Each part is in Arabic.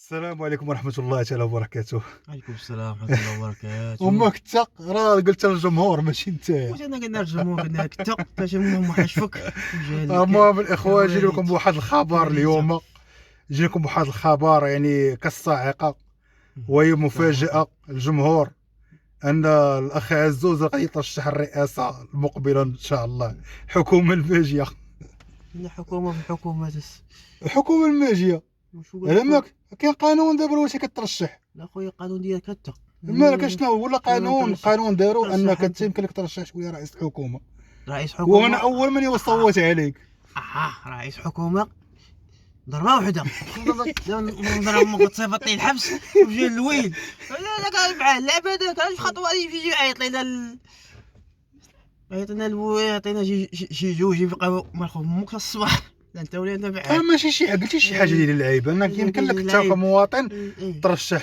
السلام عليكم ورحمة الله تعالى وبركاته. عليكم السلام ورحمة الله وبركاته. أمك تا راه قلت للجمهور ماشي نتايا. واش انا قلنا الجمهور قلنا لك تا باش المهم حشفك المهم الإخوة جينا لكم بواحد الخبر اليوم، جينا لكم بواحد الخبر يعني كالصاعقة وهي مفاجأة للجمهور أن الأخ عزوز غادي يترشح الرئاسة المقبلة إن شاء الله. الحكومة الماجية، حكومة في الحكومة الحكومة الماجية. على ماك كاين قانون دابا واش كترشح؟ لا خويا القانون ديالك هتا مالك شنو ولا قانون داروا انك يمكن لك ترشح شويه رئيس الحكومه. رئيس حكومة وانا اول من يصوت عليك. رئيس حكومة ضربة وحدة نضرب مغتصبتي الحبس وجي الويل. لا كان مع اللعبة هذاك اش خطوة يجي يعيط لنا عيطنا عطينا شي جوج يبقاو مالخو امك الصباح. لا انت ولا انا بعاد. ماشي شي قلتي شي حاجه ديال اللعيبه انك يمكن لك انت كمواطن ترشح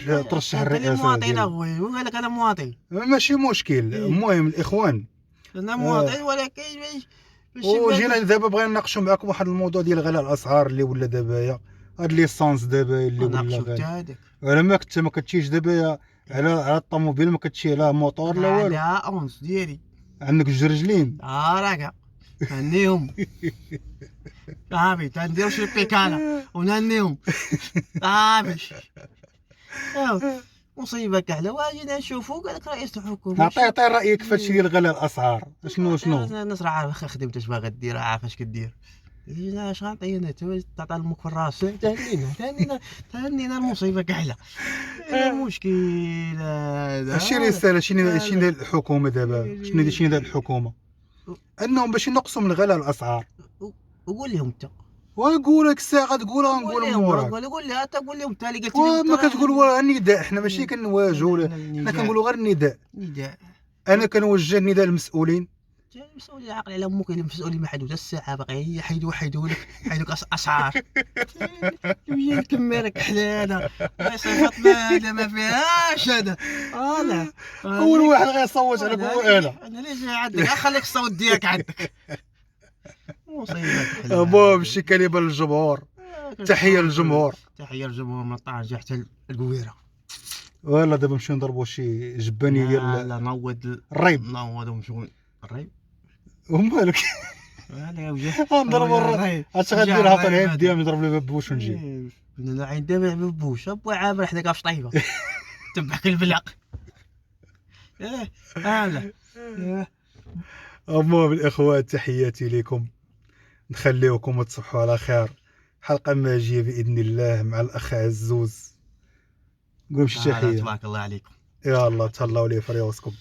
الرئاسه. مواطن اخويا وقال لك انا مواطن ماشي مشكل. المهم الاخوان انا مواطن ولكن وجينا دابا بغينا نناقشوا معكم واحد الموضوع ديال غلاء الاسعار اللي ولا دابا هاد ليسانس دابا اللي ولا غالي. على ما كنت ما كتشيش دابا على الطوموبيل ما كتشي على موطور لا والو. لا اونس ديالي عندك جوج رجلين. راكا هنيهم صافي تنديرو شي بيكالا ونهنيهم صافي. مصيبه كحله واجينا نشوفو قال لك رئيس الحكومه عطي رايك في هادشي ديال غلاء الاسعار. شنو الناس راه عارفه خدمت اش باغا دير عارفه اش كدير. اش غنعطي انا تعطى المك في الراس تهنينا المصيبه كحله. المشكل هذا اش رساله شنو دار الحكومه دابا شنو دار الحكومه انهم باش ينقصوا من غلاء الاسعار. وقول لهم انت ونقول لك الساعه غتقولها نقول موراك. قول لي انت قول لهم انت اللي قلت لي ما كتقول والو النداء. حنا ماشي كنواجهوا حنا كنقولوا غير النداء. انا كنوجه النداء للمسؤولين. المسؤولين عاقل على امك المسؤولين ما حدوا الساعه باقي يحيدوا لك اسعار. ويا الكمارك حلاله صفات ما فيهاش هذا. لا اول واحد غيصوت عليك هو انا ليش عندك خليك الصوت ديالك عندك. مصيبه المهم شي كلمه للجمهور. تحيه للجمهور. تحيه للجمهور من طنجة حتى القويره. ولا دابا نمشيو نضربوا شي جباني ديال لا نوض الريب. نوض ونمشيو الريب. ومالك نضربوا الريب. اش غدير هاط العيد ديالهم نضرب له ببوش ونجي. لا عين دابا ببوش ابو عامر حدا كاف طيبه تبعك البلق. لا المهم الاخوات تحياتي لكم. نخليوكم وتصبحوا على خير. حلقه ماجيه باذن الله مع الاخ عزوز. قول شي تحيه. تبارك الله عليكم. يا الله تهلاو لي في ريوسكم.